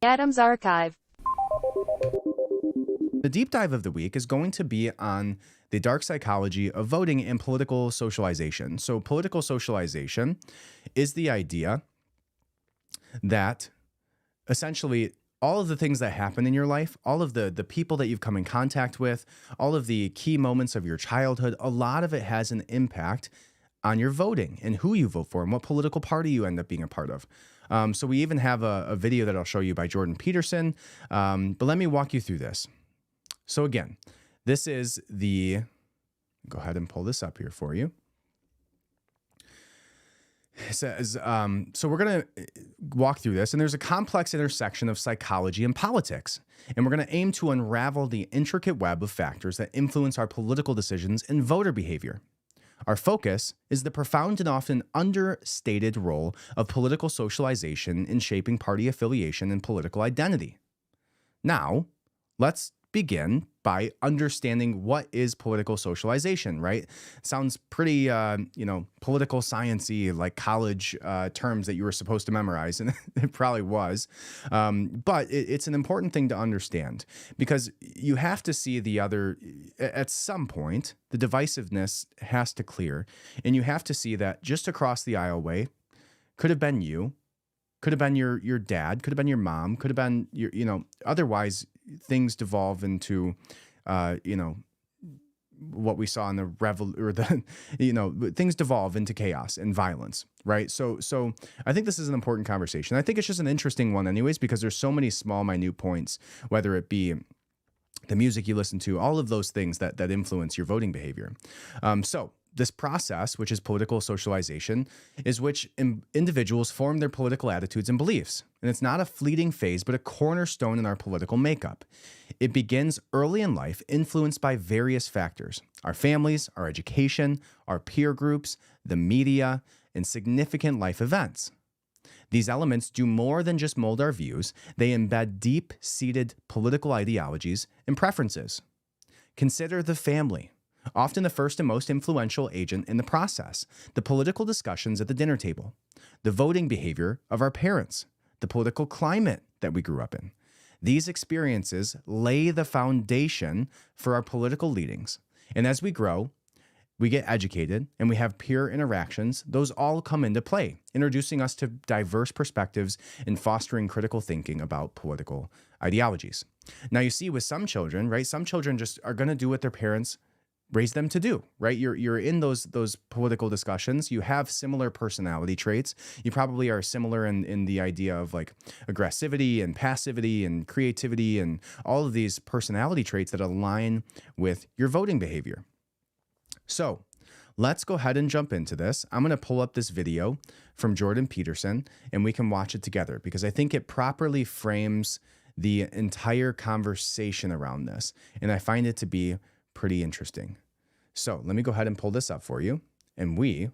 Adams Archive. The deep dive of the week is going to be on the dark psychology of voting and political socialization. So political socialization is the idea that essentially all of the things that happen in your life, all of the people that you've come in contact with, all of the key moments of your childhood, a lot of it has an impact on your voting and who you vote for and what political party you end up being a part of. So we even have a video that I'll show you by Jordan Peterson. But let me walk you through this. So again, this is go ahead and pull this up here for you. It says, so we're going to walk through this, and there's a complex intersection of psychology and politics, and we're going to aim to unravel the intricate web of factors that influence our political decisions and voter behavior. Our focus is the profound and often understated role of political socialization in shaping party affiliation and political identity. Now, let's begin by understanding what is political socialization, right? Sounds pretty, political science-y, like college terms that you were supposed to memorize, and it probably was. But it's an important thing to understand because you have to see at some point, the divisiveness has to clear, and you have to see that just across the aisleway could have been you, could have been your dad, could have been your mom, could have been otherwise things devolve into, what we saw in the things devolve into chaos and violence, right? So I think this is an important conversation. I think it's just an interesting one anyways, because there's so many small, minute points, whether it be the music you listen to, all of those things that influence your voting behavior. So this process, which is political socialization, is which individuals form their political attitudes and beliefs. And it's not a fleeting phase, but a cornerstone in our political makeup. It begins early in life, influenced by various factors: our families, our education, our peer groups, the media, and significant life events. These elements do more than just mold our views. They embed deep-seated political ideologies and preferences. Consider the family, often the first and most influential agent in the process, the political discussions at the dinner table, the voting behavior of our parents, the political climate that we grew up in. These experiences lay the foundation for our political leanings. And as we grow, we get educated, and we have peer interactions. Those all come into play, introducing us to diverse perspectives and fostering critical thinking about political ideologies. Now, you see with some children, right? Some children just are going to do what their parents raise them to do, right? You're in those political discussions. You have similar personality traits. You probably are similar in the idea of like aggressivity and passivity and creativity and all of these personality traits that align with your voting behavior. So let's go ahead and jump into this. I'm going to pull up this video from Jordan Peterson, and we can watch it together because I think it properly frames the entire conversation around this, and I find it to be pretty interesting. So let me go ahead and pull this up for you, and we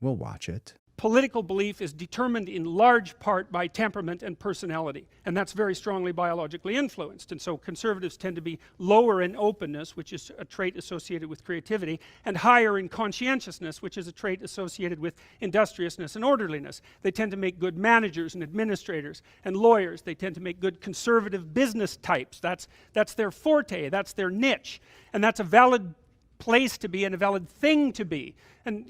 will watch it. Political belief is determined in large part by temperament and personality, and that's very strongly biologically influenced. And so conservatives tend to be lower in openness, which is a trait associated with creativity, and higher in conscientiousness, which is a trait associated with industriousness and orderliness. They tend to make good managers and administrators and lawyers. They tend to make good conservative business types. That's their forte, that's their niche, and that's a valid place to be and a valid thing to be. And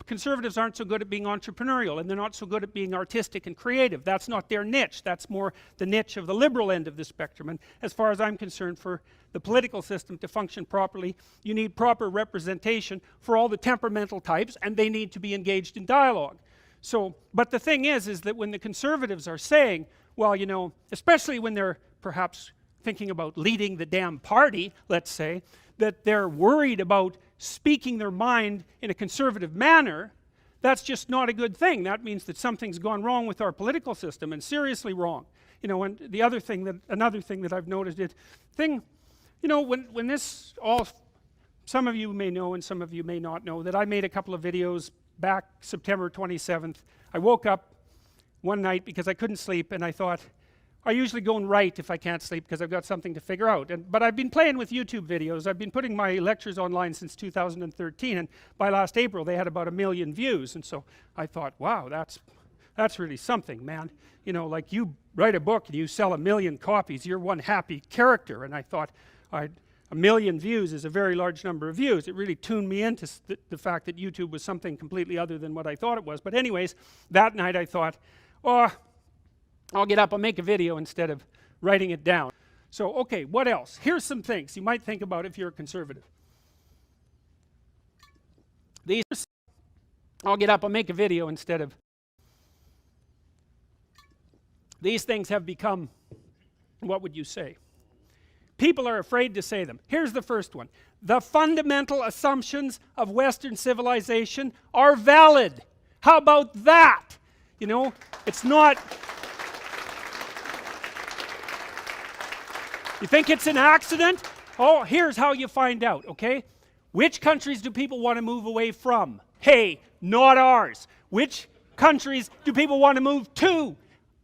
conservatives aren't so good at being entrepreneurial, and they're not so good at being artistic and creative. That's not their niche. That's more the niche of the liberal end of the spectrum. And as far as I'm concerned, for the political system to function properly, you need proper representation for all the temperamental types, and they need to be engaged in dialogue. So, but the thing is that when the conservatives are saying, well, especially when they're perhaps thinking about leading the damn party, let's say, that they're worried about speaking their mind in a conservative manner, that's just not a good thing. That means that something's gone wrong with our political system, and seriously wrong. And another thing that I've noticed when this all, some of you may know and some of you may not know that I made a couple of videos back September 27th. I woke up one night because I couldn't sleep, and I thought, I usually go and write if I can't sleep because I've got something to figure out. But I've been playing with YouTube videos. I've been putting my lectures online since 2013, and by last April they had about 1 million views. And so I thought, wow, that's that's really something, man. You know, like you write a book and you sell 1 million copies, you're one happy character. And I thought, a 1 million views is a very large number of views. It really tuned me into the fact that YouTube was something completely other than what I thought it was. But anyways, that night I thought, oh, I'll get up, I'll make a video instead of writing it down. So, okay, what else? Here's some things you might think about if you're a conservative. I'll get up, I'll make a video instead of. These things have become, what would you say? People are afraid to say them. Here's the first one. The fundamental assumptions of Western civilization are valid. How about that? You know, it's not. You think it's an accident? Oh, here's how you find out, okay? Which countries do people want to move away from? Hey, not ours. Which countries do people want to move to?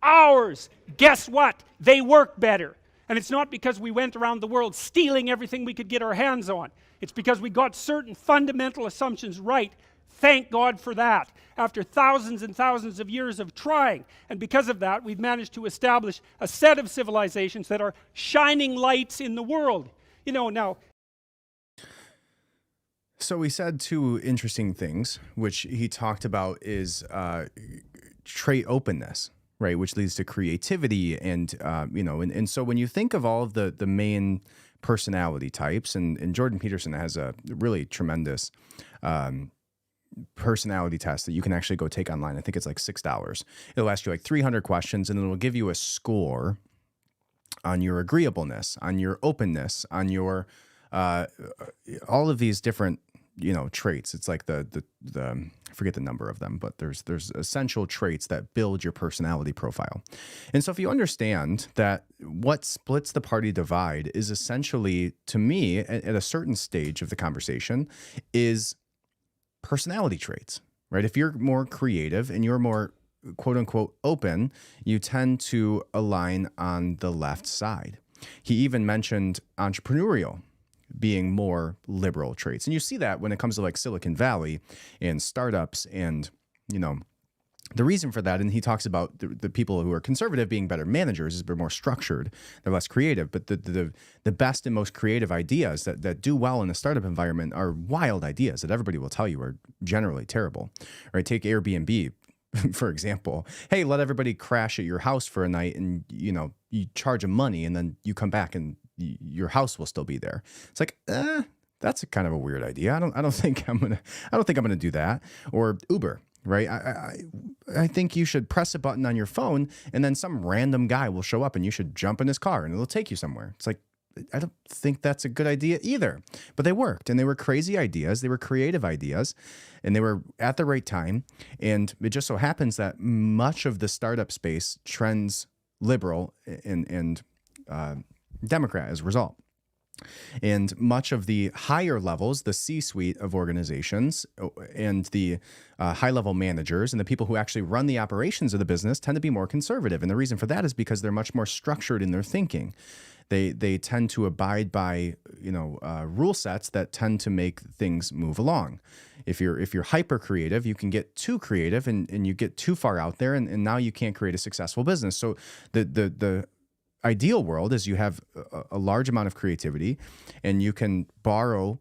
Ours. Guess what? They work better. And it's not because we went around the world stealing everything we could get our hands on. It's because we got certain fundamental assumptions right. Thank God for that. After thousands and thousands of years of trying. And because of that, we've managed to establish a set of civilizations that are shining lights in the world. You know, now. So we said two interesting things, which he talked about is trait openness, right? Which leads to creativity and, you know, and so when you think of all of the main personality types, and Jordan Peterson has a really tremendous personality test that you can actually go take online. I think it's like $6. It'll ask you like 300 questions and it'll give you a score on your agreeableness, on your openness, on your all of these different, you know, traits. It's like the I forget the number of them, but there's essential traits that build your personality profile. And so if you understand that what splits the party divide is essentially, to me, at a certain stage of the conversation, is personality traits, right? If you're more creative and you're more quote unquote open, you tend to align on the left side. He even mentioned entrepreneurial being more liberal traits. And you see that when it comes to like Silicon Valley and startups and, you know, the reason for that, and he talks about the people who are conservative being better managers, is they're more structured, they're less creative. But the best and most creative ideas that do well in a startup environment are wild ideas that everybody will tell you are generally terrible. Right? Take Airbnb, for example. Hey, let everybody crash at your house for a night, and you know you charge them money, and then you come back and your house will still be there. It's like, that's a kind of a weird idea. I don't think I'm gonna do that. Or Uber. Right. I think you should press a button on your phone and then some random guy will show up and you should jump in his car and it'll take you somewhere. It's like, I don't think that's a good idea either. But they worked, and they were crazy ideas. They were creative ideas, and they were at the right time. And it just so happens that much of the startup space trends liberal and Democrat as a result. And much of the higher levels, the C-suite of organizations and the high-level managers and the people who actually run the operations of the business tend to be more conservative. And the reason for that is because they're much more structured in their thinking. They tend to abide by, you know, rule sets that tend to make things move along. If you're hyper creative, you can get too creative and you get too far out there, and now you can't create a successful business. So the ideal world is you have a large amount of creativity and you can borrow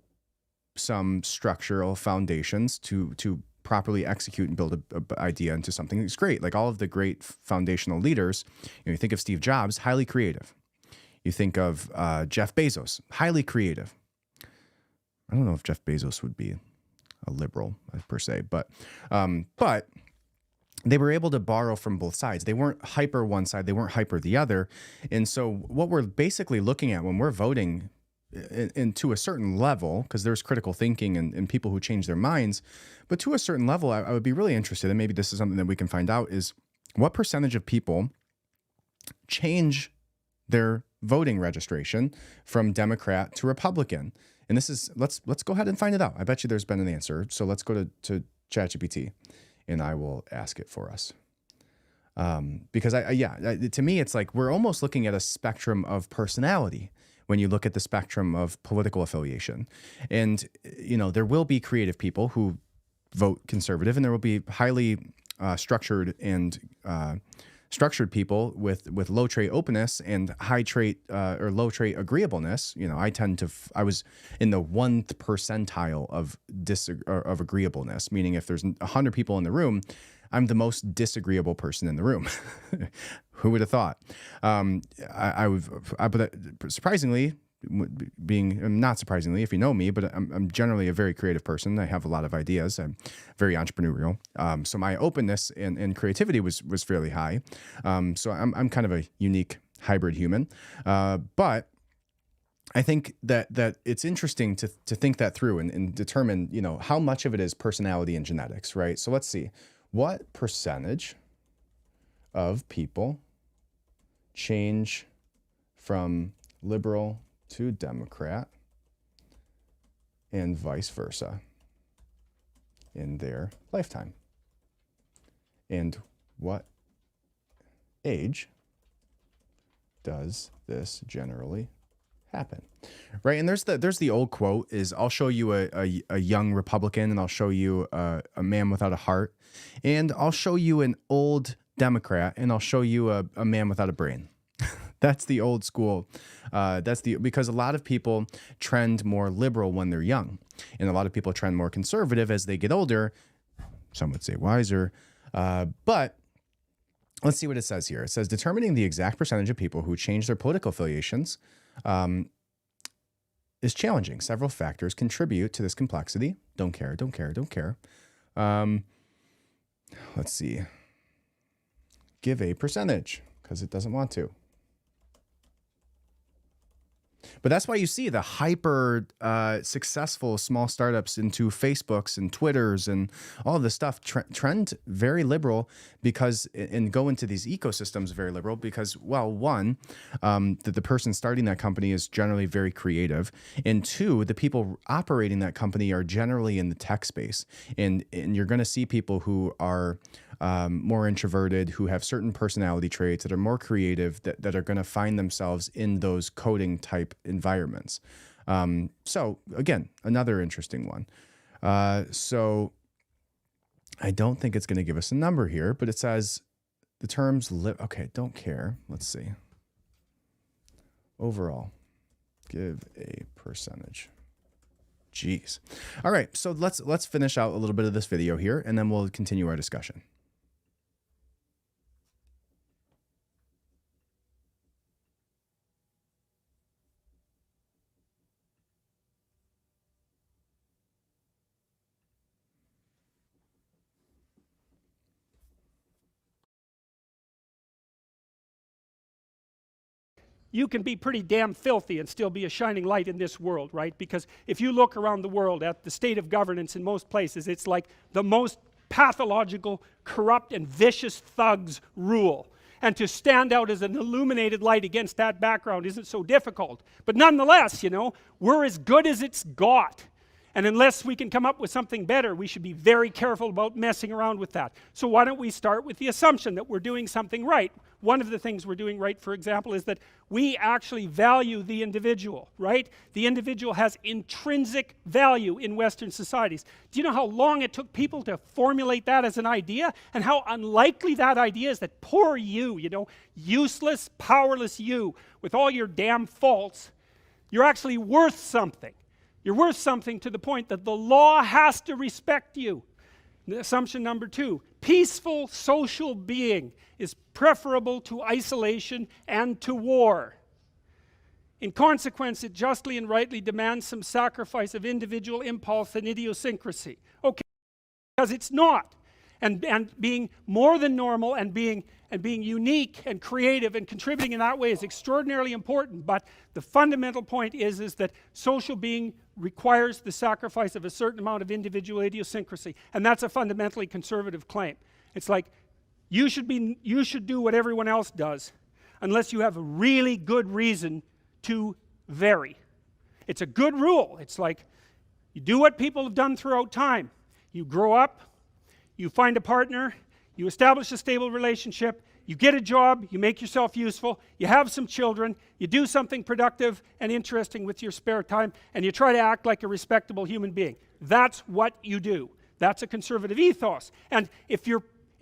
some structural foundations to properly execute and build an idea into something that's great. Like all of the great foundational leaders, you think of Steve Jobs, highly creative. You think of Jeff Bezos, highly creative. I don't know if Jeff Bezos would be a liberal per se, but they were able to borrow from both sides. They weren't hyper one side, they weren't hyper the other. And so what we're basically looking at when we're voting to a certain level, because there's critical thinking and people who change their minds, but to a certain level, I would be really interested, and maybe this is something that we can find out, is what percentage of people change their voting registration from Democrat to Republican. And this is, let's go ahead and find it out. I bet you there's been an answer. So let's go to ChatGPT. And I will ask it for us. Because to me, it's like we're almost looking at a spectrum of personality when you look at the spectrum of political affiliation. And, you know, there will be creative people who vote conservative, and there will be highly structured and structured people with low trait openness and high trait or low trait agreeableness. You know, I was in the 1th percentile of of agreeableness, meaning if there's 100 people in the room, I'm the most disagreeable person in the room. Who would have thought? But surprisingly, not surprisingly, if you know me, but I'm generally a very creative person. I have a lot of ideas. I'm very entrepreneurial. So my openness and creativity was fairly high. So I'm kind of a unique hybrid human. But I think that it's interesting to think that through and determine, you know, how much of it is personality and genetics, right? So let's see. What percentage of people change from liberal to Democrat and vice versa in their lifetime? And what age does this generally happen? Right? And there's the old quote is, I'll show you a young Republican, and I'll show you a man without a heart, and I'll show you an old Democrat, and I'll show you a man without a brain. That's the old school. Because a lot of people trend more liberal when they're young, and a lot of people trend more conservative as they get older. Some would say wiser. But let's see what it says here. It says determining the exact percentage of people who change their political affiliations is challenging. Several factors contribute to this complexity. Don't care. Let's see. Give a percentage, because it doesn't want to. But that's why you see the hyper successful small startups into Facebooks and Twitters and all of this stuff trend very liberal, because and go into these ecosystems very liberal because, well, one, that the person starting that company is generally very creative, and two, the people operating that company are generally in the tech space, and you're going to see people who are more introverted, who have certain personality traits that are more creative, that are going to find themselves in those coding type environments. So again, another interesting one. So I don't think it's going to give us a number here, but it says the terms okay, don't care. Let's see. Overall, give a percentage. Jeez. All right, so let's finish out a little bit of this video here, and then we'll continue our discussion. You can be pretty damn filthy and still be a shining light in this world, right? Because if you look around the world at the state of governance in most places, it's like the most pathological, corrupt, and vicious thugs rule. And to stand out as an illuminated light against that background isn't so difficult. But nonetheless, you know, we're as good as it's got. And unless we can come up with something better, we should be very careful about messing around with that. So why don't we start with the assumption that we're doing something right? One of the things we're doing right, for example, is that we actually value the individual, right? The individual has intrinsic value in Western societies. Do you know how long it took people to formulate that as an idea? And how unlikely that idea is, that poor you, you know, useless, powerless you, with all your damn faults, you're actually worth something. You're worth something to the point that the law has to respect you. Assumption number 2, peaceful social being is preferable to isolation and to war. In consequence, it justly and rightly demands some sacrifice of individual impulse and idiosyncrasy. Okay, because it's not. And being more than normal and being unique and creative and contributing in that way is extraordinarily important. But the fundamental point is that social being requires the sacrifice of a certain amount of individual idiosyncrasy, and that's a fundamentally conservative claim. It's like you should do what everyone else does, unless you have a really good reason to vary. It's a good rule. It's like you do what people have done throughout time. You grow up, you find a partner, you establish a stable relationship, you get a job, you make yourself useful, you have some children, you do something productive and interesting with your spare time, and you try to act like a respectable human being. That's what you do. That's a conservative ethos. And if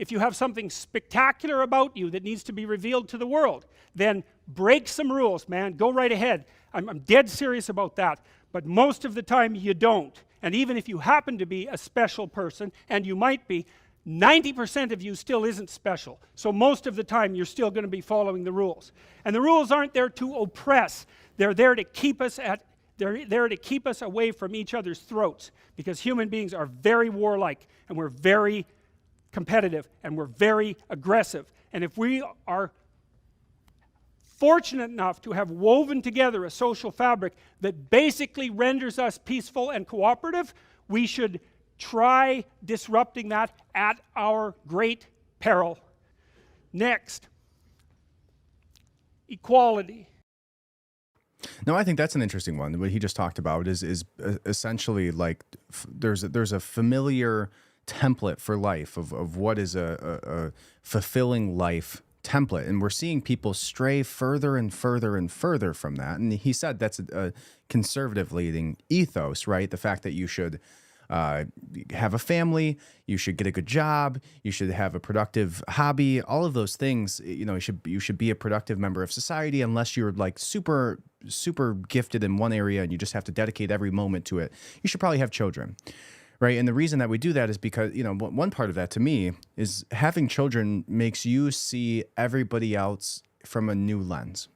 if you have something spectacular about you that needs to be revealed to the world, then break some rules, man. Go right ahead. I'm dead serious about that. But most of the time you don't. And even if you happen to be a special person, and you might be, 90% of you still isn't special. So most of the time you're still going to be following the rules. And the rules aren't there to oppress. They're there to keep us away from each other's throats, because human beings are very warlike, and we're very competitive, and we're very aggressive. And if we are fortunate enough to have woven together a social fabric that basically renders us peaceful and cooperative, we should try disrupting that at our great peril. Next, equality. No, I think that's an interesting one. What he just talked about is essentially like there's a familiar template for life of what is a fulfilling life template, and we're seeing people stray further and further and further from that. And he said that's a conservative leading ethos, right? The fact that you should have a family, you should get a good job, you should have a productive hobby, all of those things. You know, you should be a productive member of society, unless you're like super gifted in one area and you just have to dedicate every moment to it. You should probably have children, right? And the reason that we do that is because, you know, one part of that to me is having children makes you see everybody else from a new lens.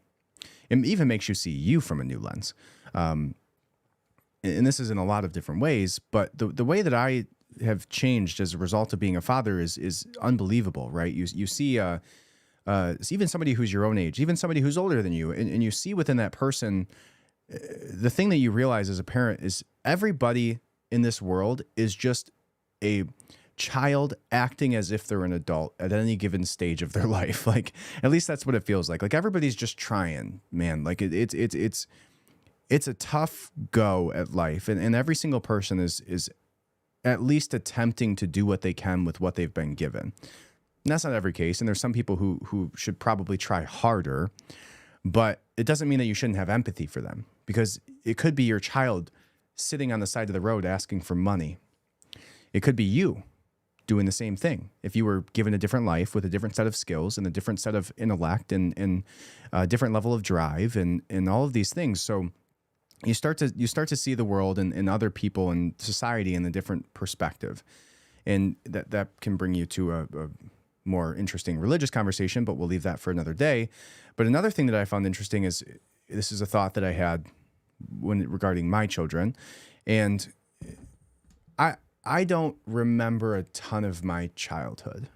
It even makes you see you from a new lens. And this is in a lot of different ways, but the way that I have changed as a result of being a father is unbelievable, right? You see even somebody who's your own age, even somebody who's older than you, and you see within that person, the thing that you realize as a parent is everybody in this world is just a child acting as if they're an adult at any given stage of their life. Like, at least that's what it feels like. Like, everybody's just trying, man. Like it's a tough go at life, and every single person is at least attempting to do what they can with what they've been given. And that's not every case, and there's some people who should probably try harder, but it doesn't mean that you shouldn't have empathy for them, because it could be your child sitting on the side of the road asking for money. It could be you doing the same thing if you were given a different life with a different set of skills and a different set of intellect and a different level of drive and all of these things. So you start to see the world and other people and society in a different perspective, and that can bring you to a more interesting religious conversation, but we'll leave that for another day. But another thing that I found interesting is, this is a thought that I had regarding my children, and I don't remember a ton of my childhood.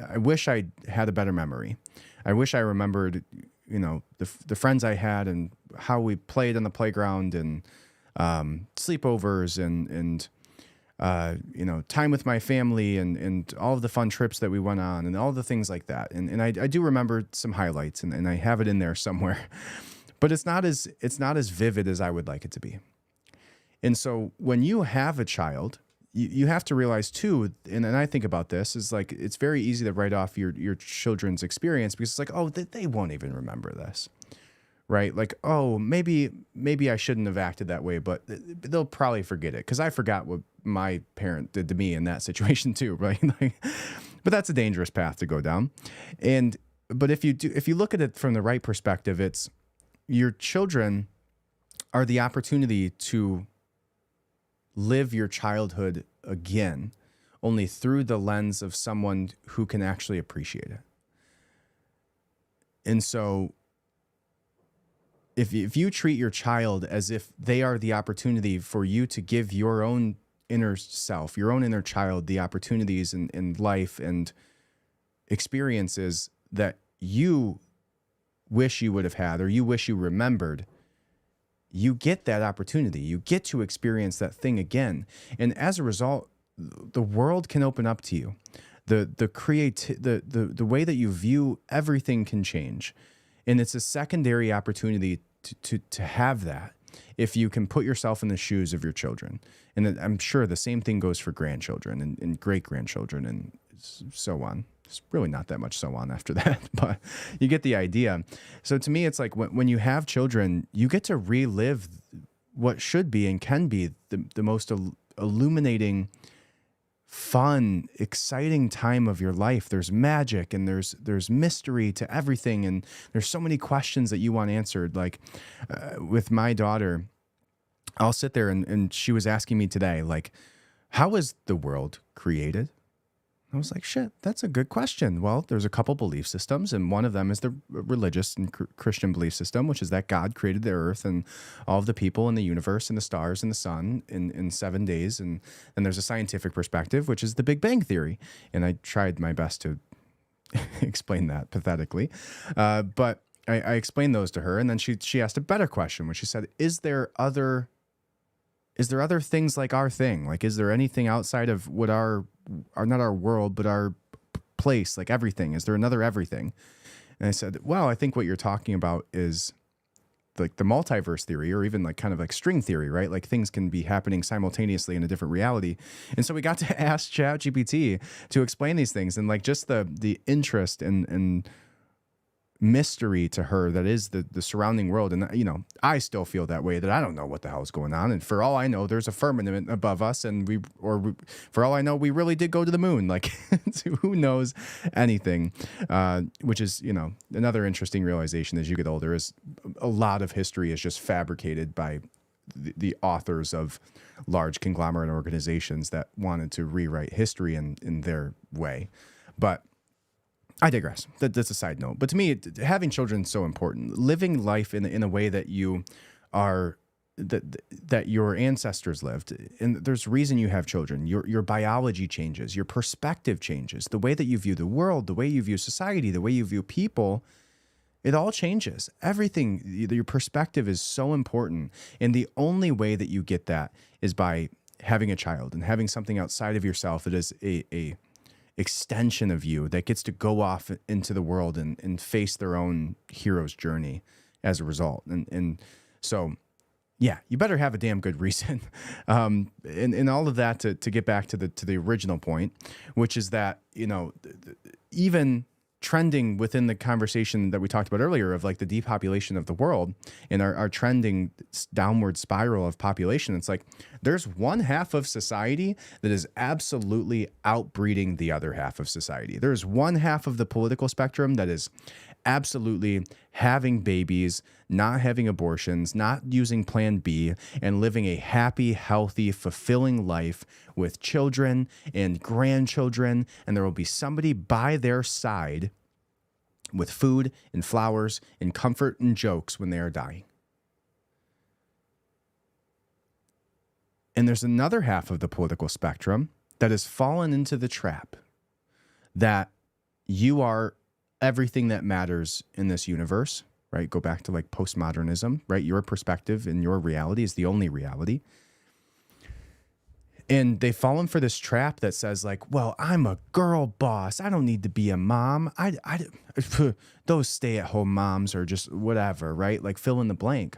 I wish I had a better memory. I wish I remembered, you know, the friends I had and how we played on the playground and sleepovers and you know, time with my family and all of the fun trips that we went on and all the things like that. And I do remember some highlights and I have it in there somewhere, but it's not as vivid as I would like it to be. And so when you have a child, you have to realize too, and I think about this, is like, it's very easy to write off your children's experience because it's like, oh, they won't even remember this, right? Like, oh, maybe I shouldn't have acted that way, but they'll probably forget it because I forgot what my parent did to me in that situation too, right? Like, but that's a dangerous path to go down. But if you look at it from the right perspective, it's your children are the opportunity to live your childhood again, only through the lens of someone who can actually appreciate it. And so if you treat your child as if they are the opportunity for you to give your own inner self, your own inner child, the opportunities in life and experiences that you wish you would have had or you wish you remembered, you get that opportunity. You get to experience that thing again. And as a result, the world can open up to you. The way that you view everything can change. And it's a secondary opportunity to have that if you can put yourself in the shoes of your children. And I'm sure the same thing goes for grandchildren and great-grandchildren and so on. It's really not that much so on after that, but you get the idea. So to me, it's like when you have children, you get to relive what should be and can be the most illuminating, fun, exciting time of your life. There's magic and there's mystery to everything, and there's so many questions that you want answered. Like with my daughter, I'll sit there and she was asking me today, like, how was the world created? I was like, shit, that's a good question. Well, there's a couple belief systems, and one of them is the religious and Christian belief system, which is that God created the earth and all of the people in the universe and the stars and the sun in 7 days. And then there's a scientific perspective, which is the Big Bang Theory. And I tried my best to explain that pathetically. But I explained those to her, and then she asked a better question, when she said, is there other things like our thing? Like, is there anything outside of what our not our world, but our place, like everything? Is there another everything? And I said, well, I think what you're talking about is like the multiverse theory, or even like kind of like string theory, right? Like things can be happening simultaneously in a different reality. And so we got to ask ChatGPT to explain these things, and like just the interest and mystery to her that is the surrounding world. And, you know, I still feel that way, that I don't know what the hell is going on. And for all I know, there's a firmament above us, and for all I know, we really did go to the moon. Like, who knows anything? Which is, you know, another interesting realization as you get older, is a lot of history is just fabricated by the authors of large conglomerate organizations that wanted to rewrite history in their way. But I digress. That's a side note. But to me, having children is so important. Living life in a way that you are, that your ancestors lived. And there's a reason you have children. Your biology changes. Your perspective changes. The way that you view the world, the way you view society, the way you view people, it all changes. Everything, your perspective is so important. And the only way that you get that is by having a child and having something outside of yourself that is a extension of you that gets to go off into the world and face their own hero's journey as a result. And so, yeah, you better have a damn good reason. And all of that to get back to the original point, which is that, you know, even trending within the conversation that we talked about earlier of like the depopulation of the world and our trending downward spiral of population, it's like there's one half of society that is absolutely outbreeding the other half of society. There's one half of the political spectrum that is absolutely having babies, not having abortions, not using Plan B, and living a happy, healthy, fulfilling life with children and grandchildren. And there will be somebody by their side with food and flowers and comfort and jokes when they are dying. And there's another half of the political spectrum that has fallen into the trap that you are everything that matters in this universe, right? Go back to like postmodernism, right? Your perspective and your reality is the only reality. And they've fallen for this trap that says like, well, I'm a girl boss. I don't need to be a mom. Those stay-at-home moms are just whatever, right? Like fill in the blank.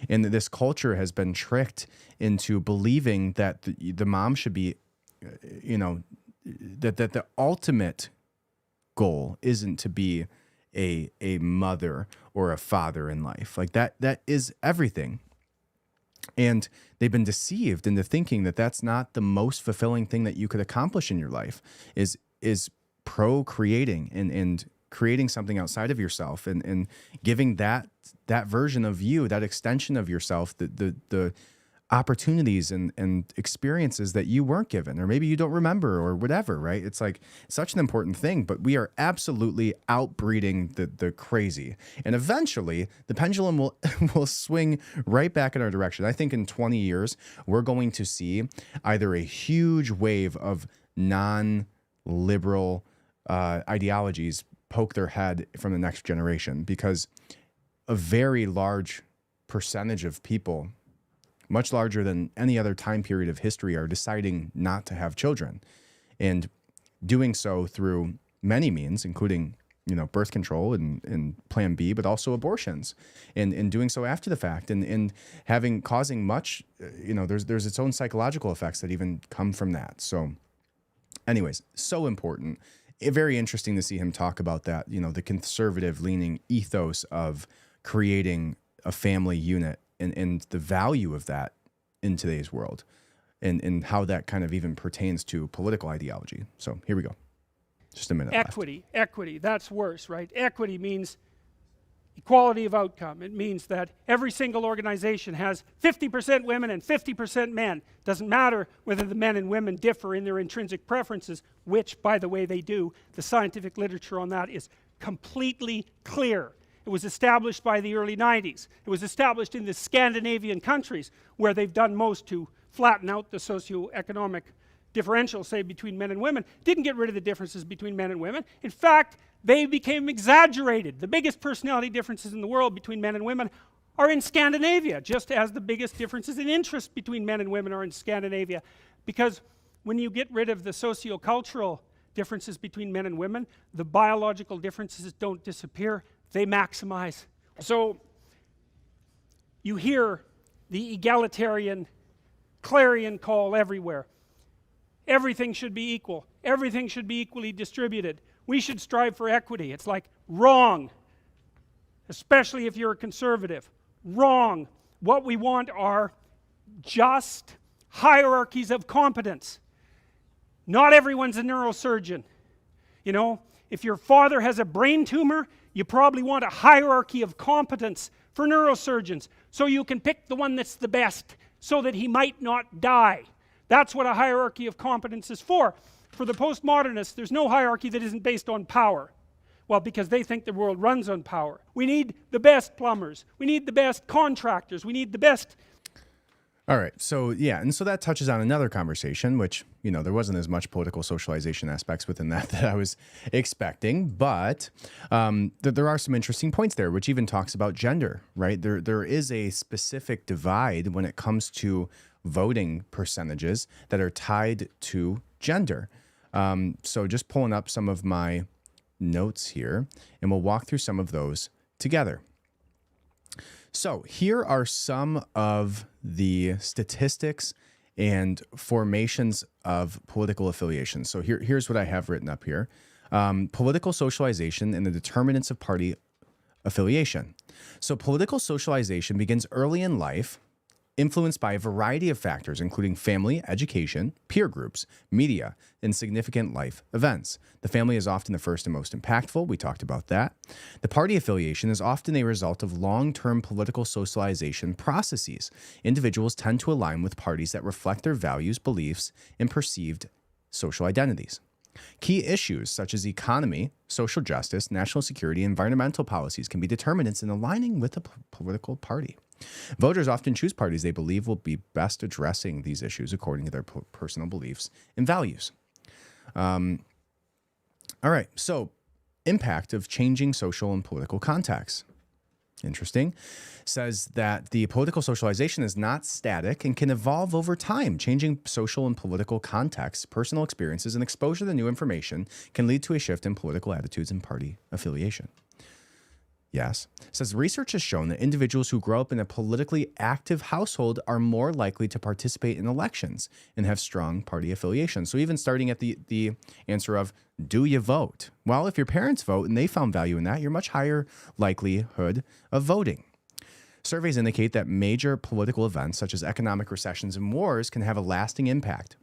And this culture has been tricked into believing that the mom should be, you know, that the ultimate goal isn't to be a mother or a father in life. Like that is everything. And they've been deceived into thinking that that's not the most fulfilling thing that you could accomplish in your life, is procreating and creating something outside of yourself and giving that version of you, that extension of yourself, the opportunities and experiences that you weren't given, or maybe you don't remember or whatever, right? It's like such an important thing, but we are absolutely outbreeding the crazy. And eventually the pendulum will swing right back in our direction. I think in 20 years, we're going to see either a huge wave of non-liberal ideologies poke their head from the next generation, because a very large percentage of people, much larger than any other time period of history, are deciding not to have children, and doing so through many means, including, you know, birth control and Plan B, but also abortions, and doing so after the fact, and causing much, you know, there's its own psychological effects that even come from that. So anyways, so important. Very interesting to see him talk about that, you know, the conservative leaning ethos of creating a family unit and the value of that in today's world. and how that kind of even pertains to political ideology. So here we go. Just a minute Equity, that's worse, right? Equity means equality of outcome. It means that every single organization has 50% women and 50% men. Doesn't matter whether the men and women differ in their intrinsic preferences, which, by the way, they do. The scientific literature on that is completely clear. It was established by the early 90s. It was established in the Scandinavian countries, where they've done most to flatten out the socioeconomic differential, say, between men and women. Didn't get rid of the differences between men and women. In fact, they became exaggerated. The biggest personality differences in the world between men and women are in Scandinavia, just as the biggest differences in interest between men and women are in Scandinavia. Because when you get rid of the sociocultural differences between men and women, the biological differences don't disappear, they maximize. So you hear the egalitarian clarion call everywhere. Everything should be equal. Everything should be equally distributed. We should strive for equity. It's like, wrong. Especially if you're a conservative. Wrong. What we want are just hierarchies of competence. Not everyone's a neurosurgeon. You know, if your father has a brain tumor, you probably want a hierarchy of competence for neurosurgeons, so you can pick the one that's the best, so that he might not die. That's what a hierarchy of competence is for. For the postmodernists, there's no hierarchy that isn't based on power. Well, because they think the world runs on power. We need the best plumbers. We need the best contractors. We need the best. All right. So, yeah. And so that touches on another conversation, which, you know, there wasn't as much political socialization aspects within that I was expecting. But there are some interesting points there, which even talks about gender, right? There is a specific divide when it comes to voting percentages that are tied to gender. So just pulling up some of my notes here, and we'll walk through some of those together. So here are some of the statistics and formations of political affiliations. So here's what I have written up here. Political socialization and the determinants of party affiliation. So political socialization begins early in life, influenced by a variety of factors, including family, education, peer groups, media, and significant life events. The family is often the first and most impactful. We talked about that. The party affiliation is often a result of long-term political socialization processes. Individuals tend to align with parties that reflect their values, beliefs, and perceived social identities. Key issues such as economy, social justice, national security, and environmental policies can be determinants in aligning with a political party. Voters often choose parties they believe will be best addressing these issues according to their personal beliefs and values. All right, so impact of changing social and political contexts. Interesting. Says that the political socialization is not static and can evolve over time. Changing social and political contexts, personal experiences, and exposure to new information can lead to a shift in political attitudes and party affiliation. Yes. It says research has shown that individuals who grow up in a politically active household are more likely to participate in elections and have strong party affiliation. So even starting at the answer of, do you vote? Well, if your parents vote and they found value in that, you're much higher likelihood of voting. Surveys indicate that major political events such as economic recessions and wars can have a lasting impact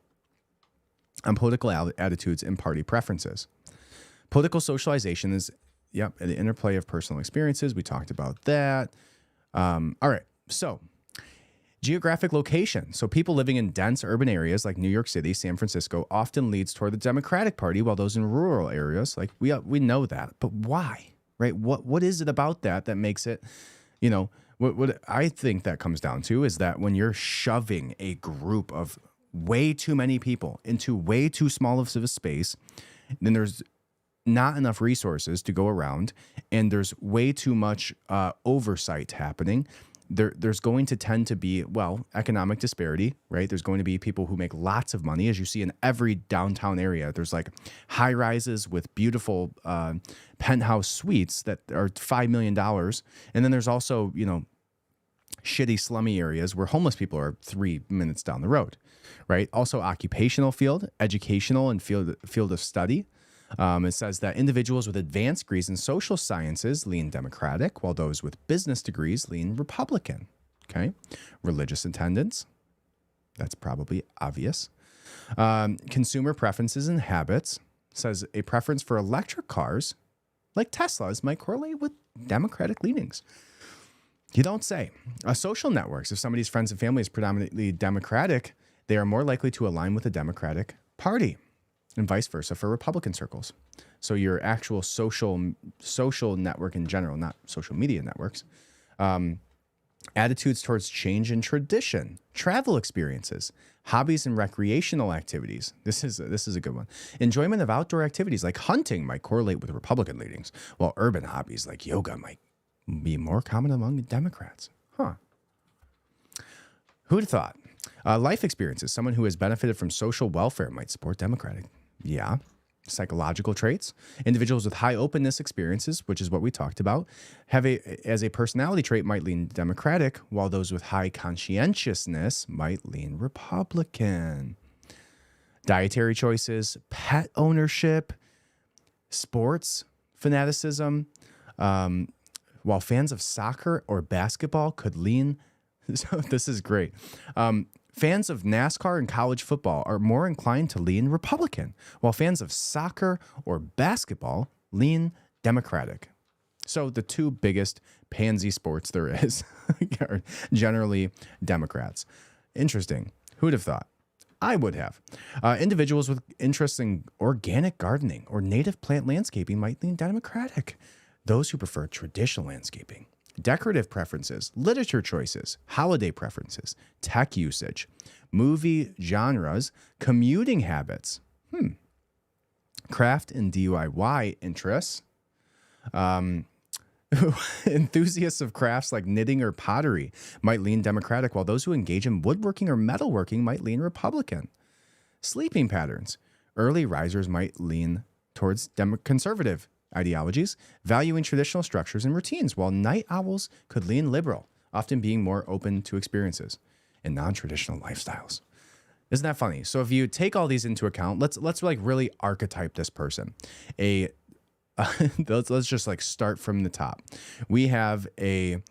on political attitudes and party preferences. Political socialization is the interplay of personal experiences. We talked about that. All right. So geographic location. So people living in dense urban areas like New York City, San Francisco, often leads toward the Democratic Party, while those in rural areas, like we know that. But why, right? What is it about that makes it, you know, what I think that comes down to is that when you're shoving a group of way too many people into way too small of a space, then there's not enough resources to go around, and there's way too much oversight happening. There's going to tend to be, economic disparity, right? There's going to be people who make lots of money, as you see in every downtown area. There's like high rises with beautiful penthouse suites that are $5 million. And then there's also, you know, shitty slummy areas where homeless people are 3 minutes down the road, right? Also occupational field, educational, and field of study. It says that individuals with advanced degrees in social sciences lean Democratic, while those with business degrees lean Republican. Okay. Religious attendance. That's probably obvious. Consumer preferences and habits says a preference for electric cars like Teslas might correlate with democratic leanings. You don't say. Social networks, if somebody's friends and family is predominantly Democratic, they are more likely to align with the Democratic Party, and vice versa for Republican circles. So your actual social network in general, not social media networks, attitudes towards change and tradition, travel experiences, hobbies and recreational activities. This is a good one. Enjoyment of outdoor activities like hunting might correlate with Republican leanings, while urban hobbies like yoga might be more common among Democrats. Huh. Who'd have thought? Life experiences. Someone who has benefited from social welfare might support Democratic. Yeah. Psychological traits. Individuals with high openness experiences, which is what we talked about, as a personality trait might lean Democratic, while those with high conscientiousness might lean Republican. Dietary choices, pet ownership, sports fanaticism, while fans of soccer or basketball could lean. So this is great. Fans of NASCAR and college football are more inclined to lean Republican, while fans of soccer or basketball lean Democratic. So the two biggest pansy sports there is are generally Democrats. Interesting. Who'd have thought? I would have. Individuals with interests in organic gardening or native plant landscaping might lean Democratic. Those who prefer traditional landscaping. Decorative preferences, literature choices, holiday preferences, tech usage, movie genres, commuting habits, craft and DIY interests, enthusiasts of crafts like knitting or pottery might lean Democratic, while those who engage in woodworking or metalworking might lean Republican. Sleeping patterns, early risers might lean towards conservative ideologies, valuing traditional structures and routines, while night owls could lean liberal, often being more open to experiences and non-traditional lifestyles. Isn't that funny? So if you take all these into account, let's like really archetype this person. Let's just like start from the top. We have a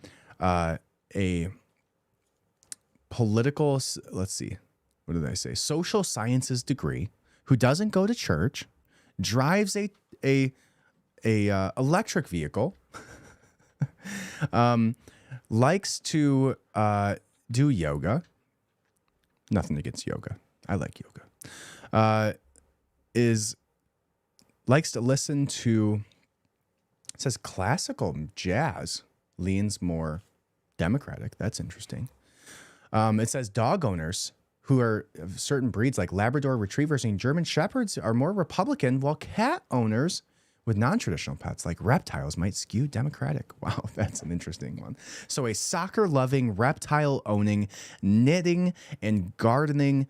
political, let's see, what did I say? Social sciences degree, who doesn't go to church, drives a electric vehicle, likes to do yoga. Nothing against yoga. I like yoga. Likes to listen to, it says classical jazz, leans more Democratic. That's interesting. It says dog owners who are of certain breeds like Labrador retrievers and German shepherds are more Republican, while cat owners with non-traditional pets like reptiles might skew Democratic. Wow, that's an interesting one. So a soccer-loving, reptile-owning, knitting and gardening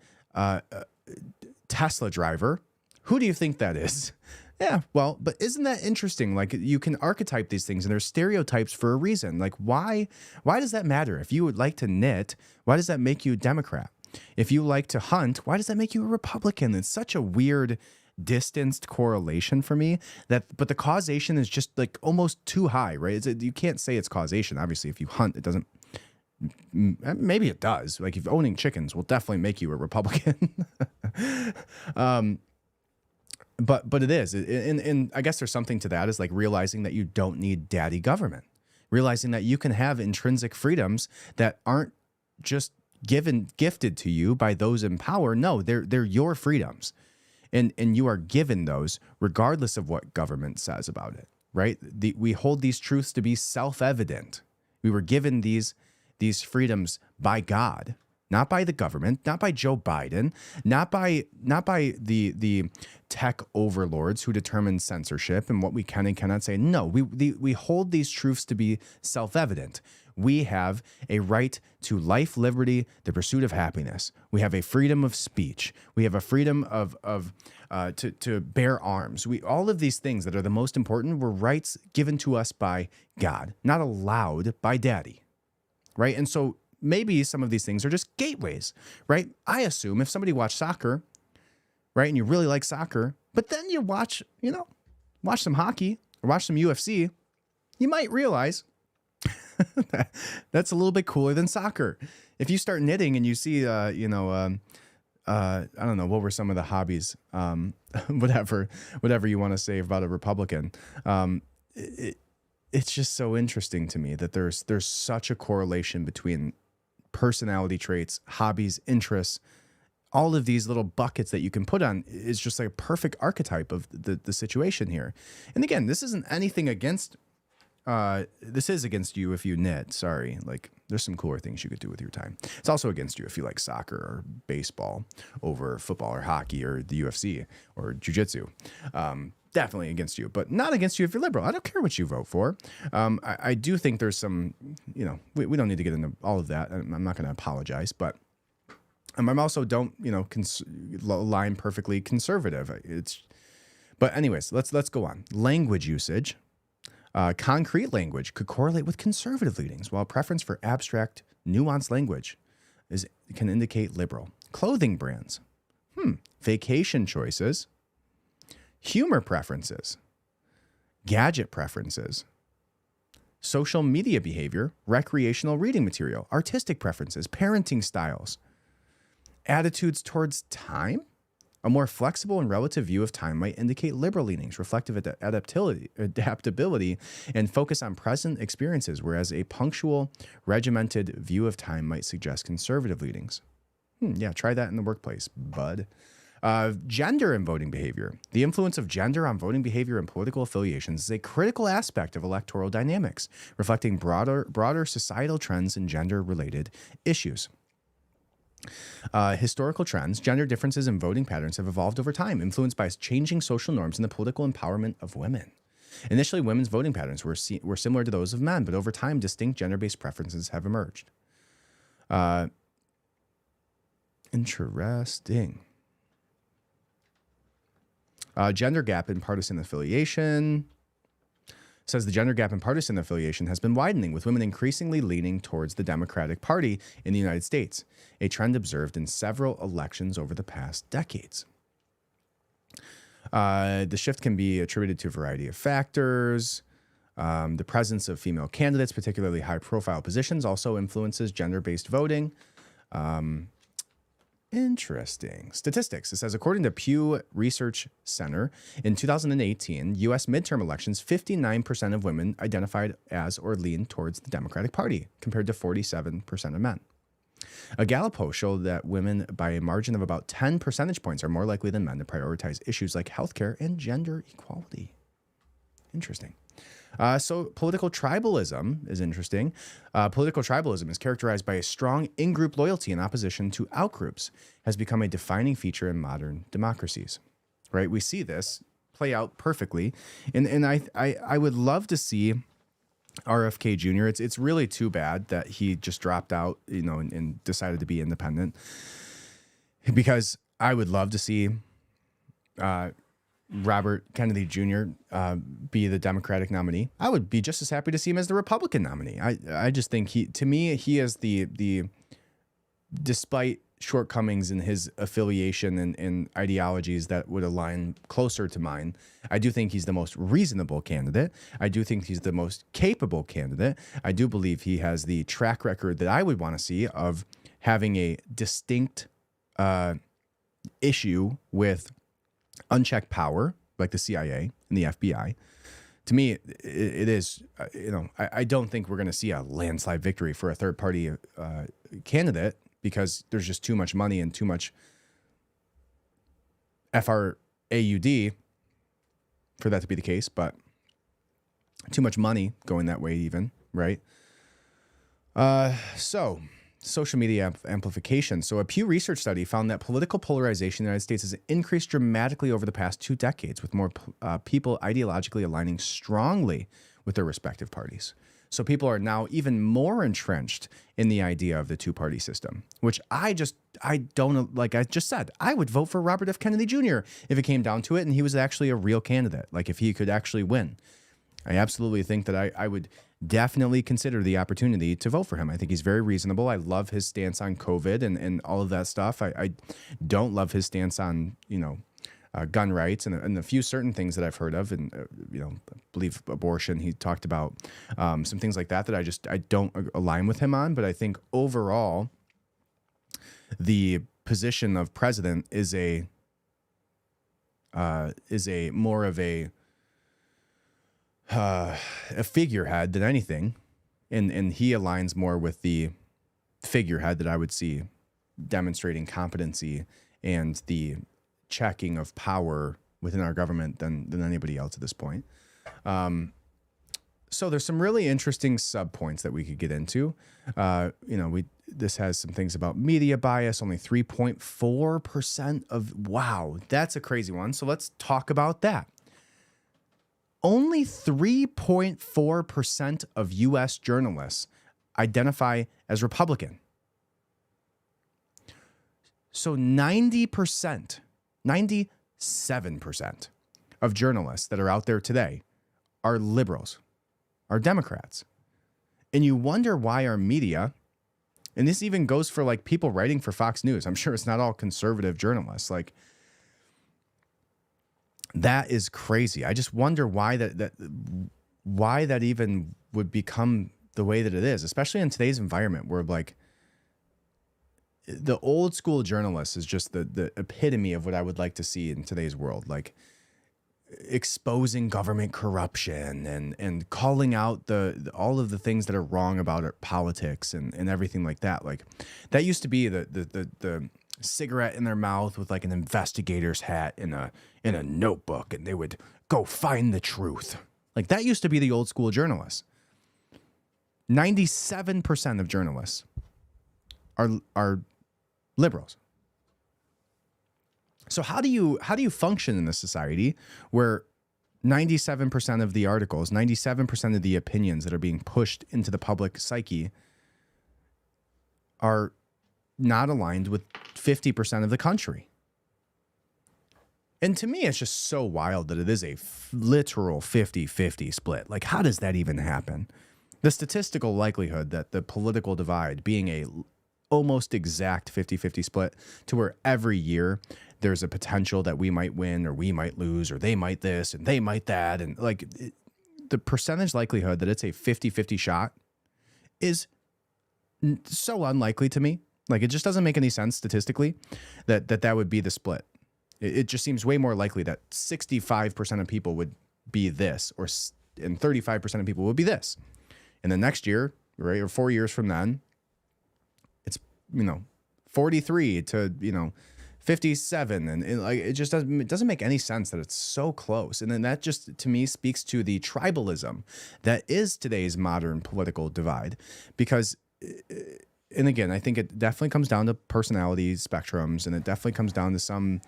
Tesla driver. Who do you think that is? Yeah, well, but isn't that interesting? Like you can archetype these things and there's stereotypes for a reason. Like why does that matter? If you would like to knit, why does that make you a Democrat? If you like to hunt, why does that make you a Republican? It's such a weird distanced correlation for me but the causation is just like almost too high, right? You can't say it's causation. Obviously, if you hunt, it doesn't, maybe it does. Like if owning chickens will definitely make you a Republican. But it is. And I guess there's something to that, is like realizing that you don't need daddy government, realizing that you can have intrinsic freedoms that aren't just gifted to you by those in power. No, they're your freedoms. And you are given those regardless of what government says about it, right? We hold these truths to be self-evident. We were given these freedoms by God, not by the government, not by Joe Biden, not by the tech overlords who determine censorship and what we can and cannot say. No, we hold these truths to be self-evident. We have a right to life, liberty, the pursuit of happiness. We have a freedom of speech. We have a freedom to bear arms. All of these things that are the most important were rights given to us by God, not allowed by daddy, right? And so maybe some of these things are just gateways, right? I assume if somebody watched soccer, right, and you really like soccer, but then you watch some hockey or watch some UFC, you might realize That's a little bit cooler than soccer. If you start knitting and you see, I don't know, what were some of the hobbies, whatever you want to say about a Republican. It's just so interesting to me that there's such a correlation between personality traits, hobbies, interests. All of these little buckets that you can put on is just like a perfect archetype of the situation here. And again, this isn't anything against. This is against you if you knit. Sorry, like there's some cooler things you could do with your time. It's also against you if you like soccer or baseball over football or hockey or the UFC or jiu-jitsu. Definitely against you, but not against you if you're liberal. I don't care what you vote for. I do think there's some, we don't need to get into all of that. I'm not going to apologize, but I'm also don't, align perfectly conservative. But anyways, let's go on. Language usage. Concrete language could correlate with conservative leanings, while preference for abstract, nuanced language can indicate liberal. Clothing brands. Vacation choices. Humor preferences. Gadget preferences. Social media behavior. Recreational reading material. Artistic preferences. Parenting styles. Attitudes towards time. A more flexible and relative view of time might indicate liberal leanings, reflective adaptability, and focus on present experiences, whereas a punctual, regimented view of time might suggest conservative leanings. Yeah, try that in the workplace, bud. Gender and voting behavior. The influence of gender on voting behavior and political affiliations is a critical aspect of electoral dynamics, reflecting broader societal trends in gender-related issues. Historical trends, gender differences in voting patterns have evolved over time, influenced by changing social norms and the political empowerment of women. Initially, women's voting patterns were similar to those of men, but over time, distinct gender-based preferences have emerged. Interesting. Gender gap in partisan affiliation. Says the gender gap in partisan affiliation has been widening, with women increasingly leaning towards the Democratic Party in the United States, a trend observed in several elections over the past decades. The shift can be attributed to a variety of factors. The presence of female candidates, particularly high-profile positions, also influences gender-based voting. Interesting. Statistics. It says, according to Pew Research Center, in 2018, U.S. midterm elections, 59% of women identified as or leaned towards the Democratic Party, compared to 47% of men. A Gallup poll showed that women, by a margin of about 10 percentage points, are more likely than men to prioritize issues like healthcare and gender equality. Interesting. So political tribalism is interesting. Political tribalism is characterized by a strong in-group loyalty in opposition to outgroups, has become a defining feature in modern democracies, right? We see this play out perfectly. And I would love to see RFK Jr. It's really too bad that he just dropped out, and decided to be independent, because I would love to see, Robert Kennedy Jr. Be the Democratic nominee. I would be just as happy to see him as the Republican nominee. I just think he is the despite shortcomings in his affiliation and ideologies that would align closer to mine, I do think he's the most reasonable candidate. I do think he's the most capable candidate. I do believe he has the track record that I would want to see of having a distinct issue with unchecked power, like the CIA and the FBI. To me, it is, I don't think we're going to see a landslide victory for a third party candidate, because there's just too much money and too much FRAUD for that to be the case, but too much money going that way even, right? So social media amplification. So a Pew Research study found that political polarization in the United States has increased dramatically over the past 2 decades, with more people ideologically aligning strongly with their respective parties. So people are now even more entrenched in the idea of the two-party system, which I don't, like I just said, I would vote for Robert F. Kennedy Jr. if it came down to it and he was actually a real candidate, like if he could actually win. I absolutely think that I would definitely consider the opportunity to vote for him. I think he's very reasonable. I love his stance on COVID and all of that stuff. I don't love his stance on, gun rights and a few certain things that I've heard of, and I believe abortion. He talked about some things like that I don't align with him on. But I think overall, the position of president is a more of a figurehead than anything, and he aligns more with the figurehead that I would see demonstrating competency and the checking of power within our government than anybody else at this point. So there's some really interesting subpoints that we could get into. This has some things about media bias, only 3.4% of, wow, that's a crazy one. So let's talk about that. Only 3.4% of U.S. journalists identify as Republican. So 90%, 97% of journalists that are out there today are liberals, are Democrats. And you wonder why our media, and this even goes for like people writing for Fox News. I'm sure it's not all conservative journalists. Like, that is crazy. I just wonder why that even would become the way that it is, especially in today's environment where like the old school journalist is just the epitome of what I would like to see in today's world. Like exposing government corruption and calling out all of the things that are wrong about our politics and everything like that. Like that used to be the cigarette in their mouth with like an investigator's hat in a notebook, and they would go find the truth. Like that used to be the old school journalists. 97% of journalists are liberals. So how do you function in this society where 97% of the articles, 97% of the opinions that are being pushed into the public psyche are not aligned with 50% of the country? And to me, it's just so wild that it is a literal 50-50 split. Like, how does that even happen? The statistical likelihood that the political divide being a almost exact 50-50 split to where every year there's a potential that we might win or we might lose or they might this and they might that. And like the percentage likelihood that it's a 50-50 shot is so unlikely to me. Like it just doesn't make any sense statistically that would be the split. It just seems way more likely that 65% of people would be this and 35% of people would be this. And then next year, right, or 4 years from then, it's 43 to 57, and like it just doesn't make any sense that it's so close. And then that just to me speaks to the tribalism that is today's modern political divide. Because, and again, I think it definitely comes down to personality spectrums, and it definitely comes down to some,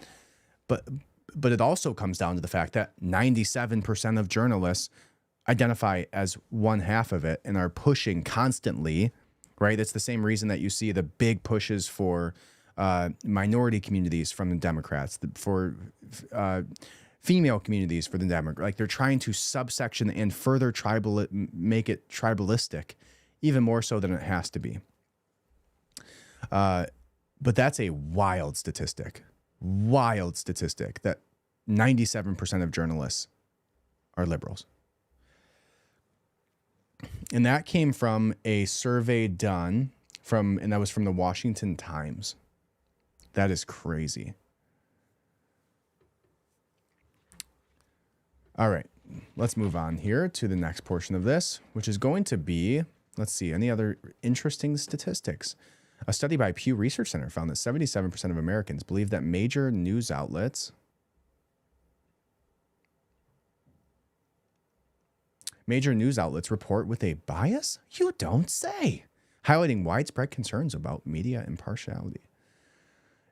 but it also comes down to the fact that 97% of journalists identify as one half of it and are pushing constantly, right? It's the same reason that you see the big pushes for minority communities from the Democrats, for female communities for the Democrats. Like they're trying to subsection and further make it tribalistic, even more so than it has to be. But that's a wild statistic that 97% of journalists are liberals. And that came from a survey done and that was from the Washington Times. That is crazy. All right, let's move on here to the next portion of this, which is going to be, let's see, any other interesting statistics. A study by Pew Research Center found that 77% of Americans believe that major news outlets report with a bias? You don't say. Highlighting widespread concerns about media impartiality.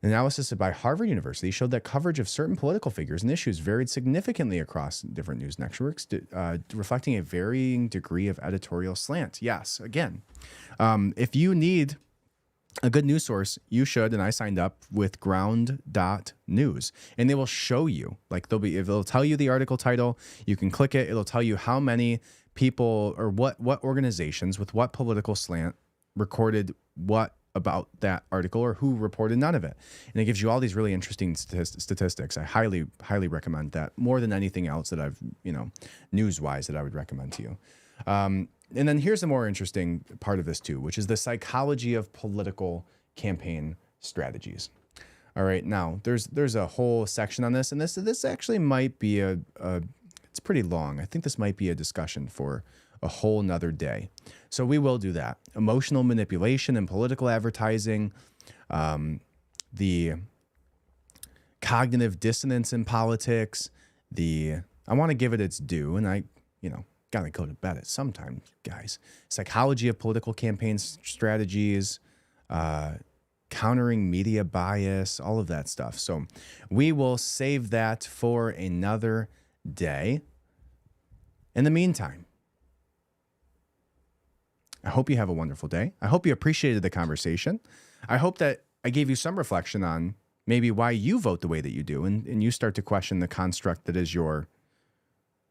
Analysis by Harvard University showed that coverage of certain political figures and issues varied significantly across different news networks, reflecting a varying degree of editorial slant. Yes, again, if you need a good news source, you should, and I signed up with ground.news, and they will show you, like it'll tell you the article title, you can click it, it'll tell you how many people or what organizations with what political slant recorded what about that article or who reported none of it. And it gives you all these really interesting statistics. I highly recommend that more than anything else that I've, news-wise that I would recommend to you. And then here's the more interesting part of this too, which is the psychology of political campaign strategies. All right, now there's a whole section on this, and this actually might be it's pretty long. I think this might be a discussion for a whole nother day. So we will do that. Emotional manipulation and political advertising, the cognitive dissonance in politics, I want to give it its due, and I, gotta go to bed at some time, guys. Psychology of political campaign strategies, countering media bias, all of that stuff. So we will save that for another day. In the meantime, I hope you have a wonderful day. I hope you appreciated the conversation. I hope that I gave you some reflection on maybe why you vote the way that you do, and you start to question the construct that is your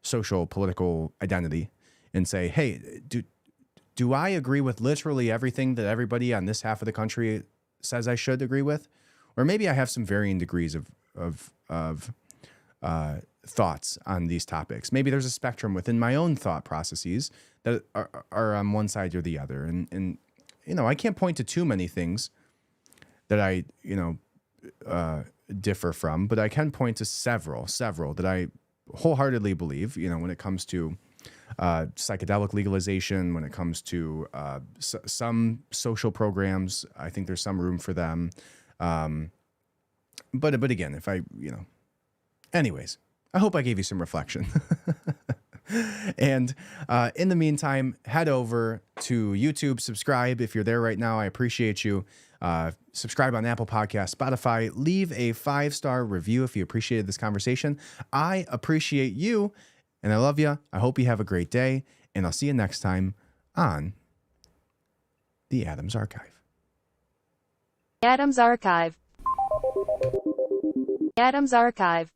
social political identity and say, hey, do I agree with literally everything that everybody on this half of the country says I should agree with? Or maybe I have some varying degrees of thoughts on these topics. Maybe there's a spectrum within my own thought processes that are on one side or the other. And I can't point to too many things that I, differ from, but I can point to several that I wholeheartedly believe, when it comes to psychedelic legalization, when it comes to some social programs. I think there's some room for them. But again, if I, anyways, I hope I gave you some reflection. And in the meantime, head over to YouTube, subscribe if you're there right now. I appreciate you. Subscribe on Apple Podcasts, Spotify. Leave a 5-star review if you appreciated this conversation. I appreciate you, and I love you. I hope you have a great day, and I'll see you next time on the Adams Archive. Adams Archive. Adams Archive.